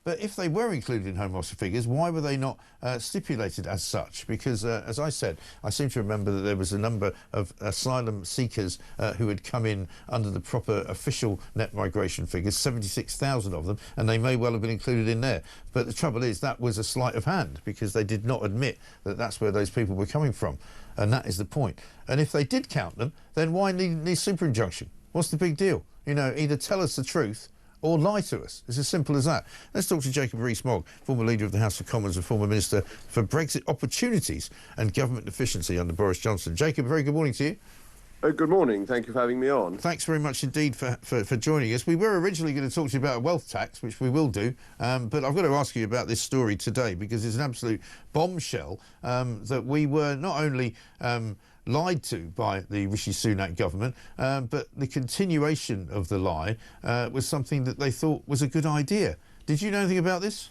But if they were included in Home Office figures, why were they not stipulated as such? Because, as I said, I seem to remember that there was a number of asylum seekers who had come in under the proper official net migration figures, 76,000 of them, and they may well have been included in there. But the trouble is that was a sleight of hand, because they did not admit that that's where those people were coming from. And that is the point. And if they did count them, then why need super injunction? What's the big deal? You know, either tell us the truth or lie to us. It's as simple as that. Let's talk to Jacob Rees-Mogg, former Leader of the House of Commons and former Minister for Brexit Opportunities and Government Efficiency under Boris Johnson. Jacob, very good morning to you. Good morning. Thank you for having me on. Thanks very much indeed for joining us. We were originally going to talk to you about a wealth tax, which we will do, but I've got to ask you about this story today, because it's an absolute bombshell that we were not only lied to by the Rishi Sunak government, but the continuation of the lie was something that they thought was a good idea. Did you know anything about this?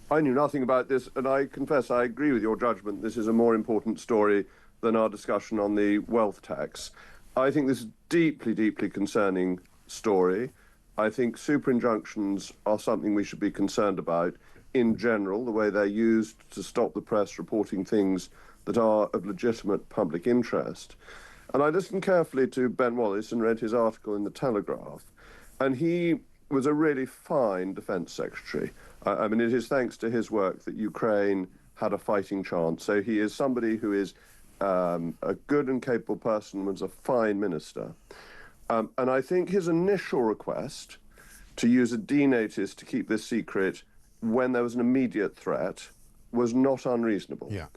I knew nothing about this, and I confess I agree with your judgment. This is a more important story than our discussion on the wealth tax. I think this is a deeply, deeply concerning story. I think super injunctions are something we should be concerned about in general, the way they're used to stop the press reporting things that are of legitimate public interest. And I listened carefully to Ben Wallace and read his article in The Telegraph, and he was a really fine defence secretary. I mean, it is thanks to his work that Ukraine had a fighting chance. So he is somebody who is a good and capable person, was a fine minister. And I think his initial request to use a D-notice to keep this secret when there was an immediate threat was not unreasonable. Yeah.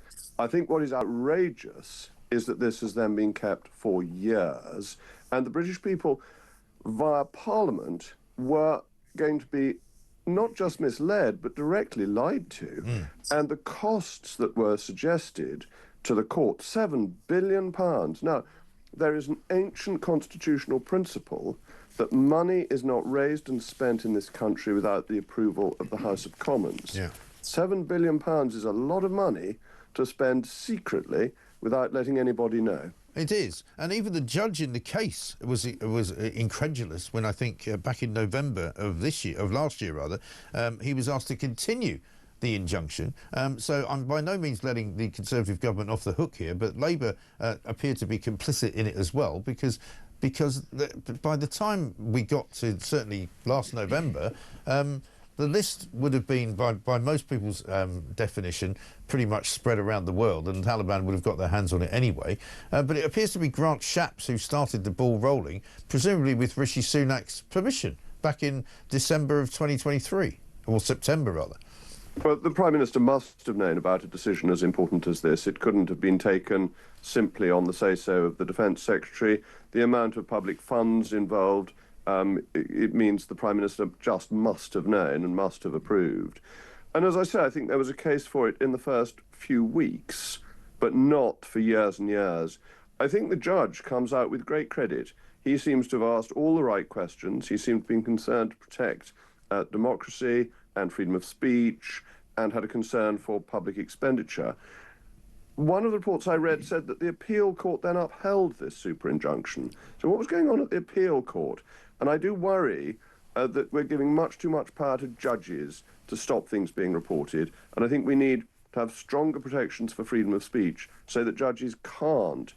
I think what is outrageous is that this has then been kept for years, and the British people, via Parliament, were going to be not just misled, but directly lied to. And the costs that were suggested to the court, £7 billion. Now, there is an ancient constitutional principle that money is not raised and spent in this country without the approval of the House of Commons. Yeah. £7 billion is a lot of money to spend secretly without letting anybody know. It is, and even the judge in the case was incredulous when I think back in November of last year rather, he was asked to continue the injunction. So I'm by no means letting the Conservative government off the hook here, but Labour appear to be complicit in it as well, because by the time we got to certainly last November, the list would have been, by most people's definition, pretty much spread around the world, and the Taliban would have got their hands on it anyway. But it appears to be Grant Shapps who started the ball rolling, presumably with Rishi Sunak's permission, back in December of 2023, or September rather. Well, the Prime Minister must have known about a decision as important as this. It couldn't have been taken simply on the say-so of the Defence Secretary. The amount of public funds involved, it means the Prime Minister just must have known and must have approved. And as I say, I think there was a case for it in the first few weeks, but not for years and years. I think the judge comes out with great credit. He seems to have asked all the right questions. He seemed to be concerned to protect democracy and freedom of speech, and had a concern for public expenditure. One of the reports I read said that the appeal court then upheld this super injunction. So what was going on at the appeal court? And I do worry that we're giving much too much power to judges to stop things being reported. And I think we need to have stronger protections for freedom of speech so that judges can't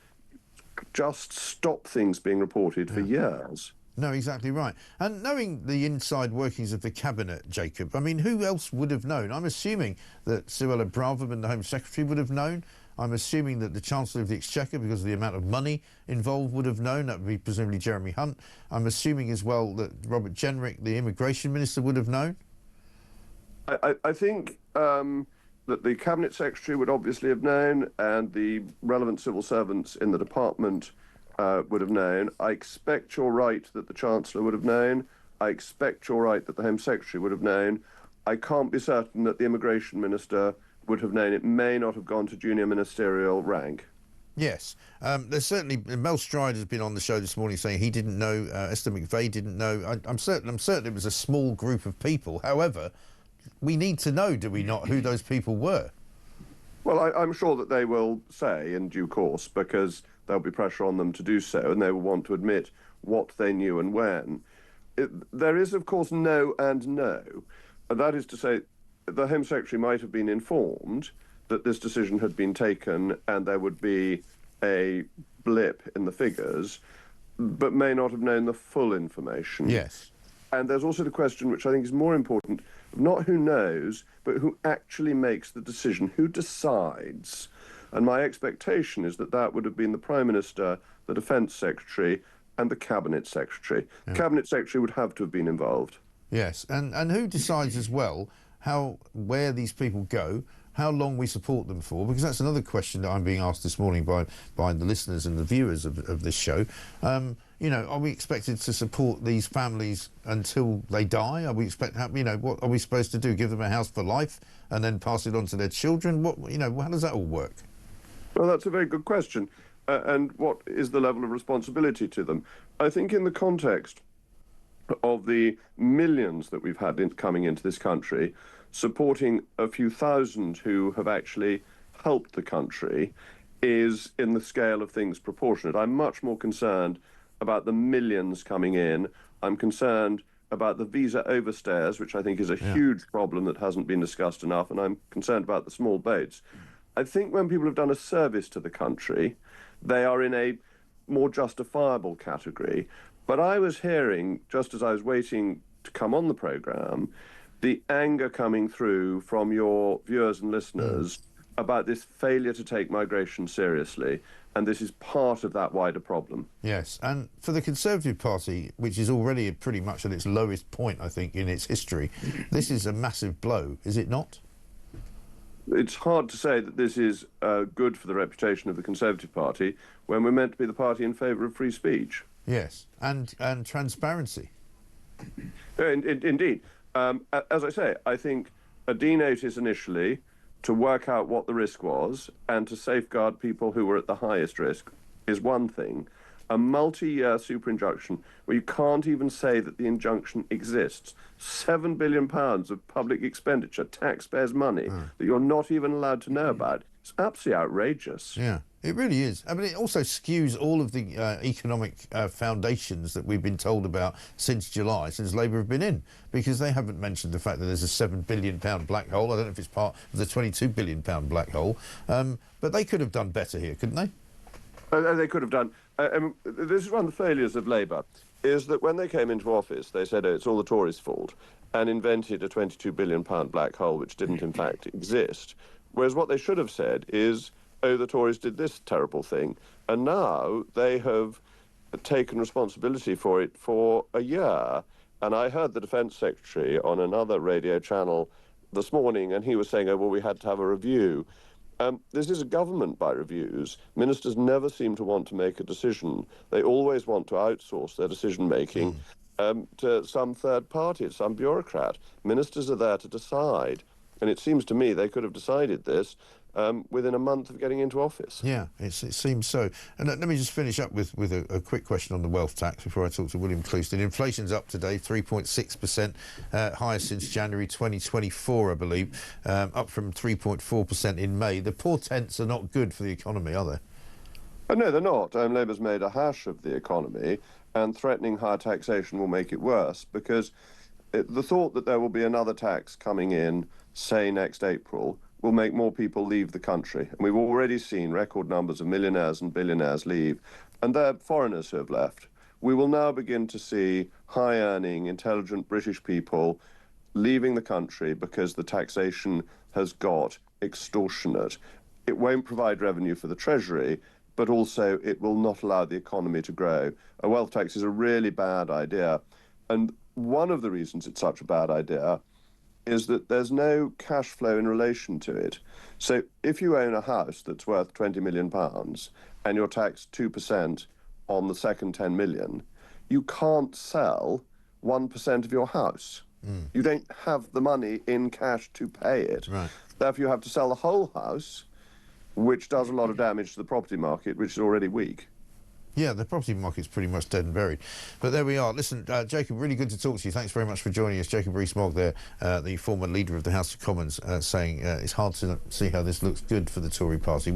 just stop things being reported for years. No, exactly right. And knowing the inside workings of the Cabinet, Jacob, I mean, who else would have known? I'm assuming that Suella Braverman, the Home Secretary, would have known. I'm assuming that the Chancellor of the Exchequer, because of the amount of money involved, would have known. That would be presumably Jeremy Hunt. I'm assuming as well that Robert Jenrick, the Immigration Minister, would have known. I think that the Cabinet Secretary would obviously have known, and the relevant civil servants in the department would have known. I expect you're right that the Chancellor would have known. I expect you're right that the Home Secretary would have known. I can't be certain that the Immigration Minister would have known. It may not have gone to junior ministerial rank. Yes. There's certainly, Mel Stride has been on the show this morning saying he didn't know, Esther McVeigh didn't know. I'm certain it was a small group of people. However, we need to know, do we not, who those people were? Well, I'm sure that they will say in due course, because there'll be pressure on them to do so, and they will want to admit what they knew and when. There is, of course, no and no. That is to say, the Home Secretary might have been informed that this decision had been taken and there would be a blip in the figures, but may not have known the full information. Yes. And there's also the question, which I think is more important, not who knows, but who actually makes the decision, who decides. And my expectation is that that would have been the Prime Minister, the Defence Secretary, and the Cabinet Secretary. Yeah. The Cabinet Secretary would have to have been involved. Yes, and who decides as well where these people go, how long we support them for, because that's another question that I'm being asked this morning by the listeners and the viewers of this show. You know, are we expected to support these families until they die? Are we what are we supposed to do? Give them a house for life and then pass it on to their children? How does that all work? Well, that's a very good question. And what is the level of responsibility to them? I think in the context of the millions that we've had coming into this country, supporting a few thousand who have actually helped the country is, in the scale of things, proportionate. I'm much more concerned about the millions coming in. I'm concerned about the visa overstayers, which I think is a huge problem that hasn't been discussed enough, and I'm concerned about the small boats. I think when people have done a service to the country, they are in a more justifiable category. But I was hearing, just as I was waiting to come on the programme, the anger coming through from your viewers and listeners about this failure to take migration seriously, and this is part of that wider problem. Yes, and for the Conservative Party, which is already pretty much at its lowest point, I think, in its history, this is a massive blow, is it not? It's hard to say that this is good for the reputation of the Conservative Party when we're meant to be the party in favour of free speech. Yes, and transparency. Indeed. As I say, I think a D-notice initially to work out what the risk was and to safeguard people who were at the highest risk is one thing. A multi-year super injunction where you can't even say that the injunction exists. £7 billion of public expenditure, taxpayers' money, that you're not even allowed to know about. It's absolutely outrageous. Yeah, it really is. I mean, it also skews all of the economic foundations that we've been told about since July, since Labour have been in, because they haven't mentioned the fact that there's a £7 billion black hole. I don't know if it's part of the £22 billion black hole, but they could have done better here, couldn't they? They could have done. This is one of the failures of Labour, is that when they came into office, they said, oh, it's all the Tories' fault, and invented a £22 billion black hole, which didn't, in fact, exist. Whereas what they should have said is, oh, the Tories did this terrible thing, and now they have taken responsibility for it for a year. And I heard the Defence Secretary on another radio channel this morning, and he was saying, oh, well, we had to have a review. This is a government by reviews. Ministers never seem to want to make a decision. They always want to outsource their decision-making to some third party, some bureaucrat. Ministers are there to decide. And it seems to me they could have decided this within a month of getting into office. Yeah, it seems so. And let me just finish up with a quick question on the wealth tax before I talk to William Clouston. Inflation's up today, 3.6%, highest since January 2024, I believe, up from 3.4% in May. The portents are not good for the economy, are they? No, they're not. Labour's made a hash of the economy, and threatening higher taxation will make it worse, because the thought that there will be another tax coming in, say next April, will make more people leave the country. And we've already seen record numbers of millionaires and billionaires leave, and they're foreigners who have left. We will now begin to see high-earning, intelligent British people leaving the country because the taxation has got extortionate. It won't provide revenue for the Treasury, but also it will not allow the economy to grow. A wealth tax is a really bad idea. And one of the reasons it's such a bad idea is that there's no cash flow in relation to it. So if you own a house that's worth £20 million and you're taxed 2% on the second 10 million, you can't sell 1% of your house. You don't have the money in cash to pay it. Right. Therefore, you have to sell the whole house, which does a lot of damage to the property market, which is already weak. Yeah, the property market's pretty much dead and buried. But there we are. Listen, Jacob, really good to talk to you. Thanks very much for joining us. Jacob Rees-Mogg there, the former leader of the House of Commons, saying it's hard to see how this looks good for the Tory party.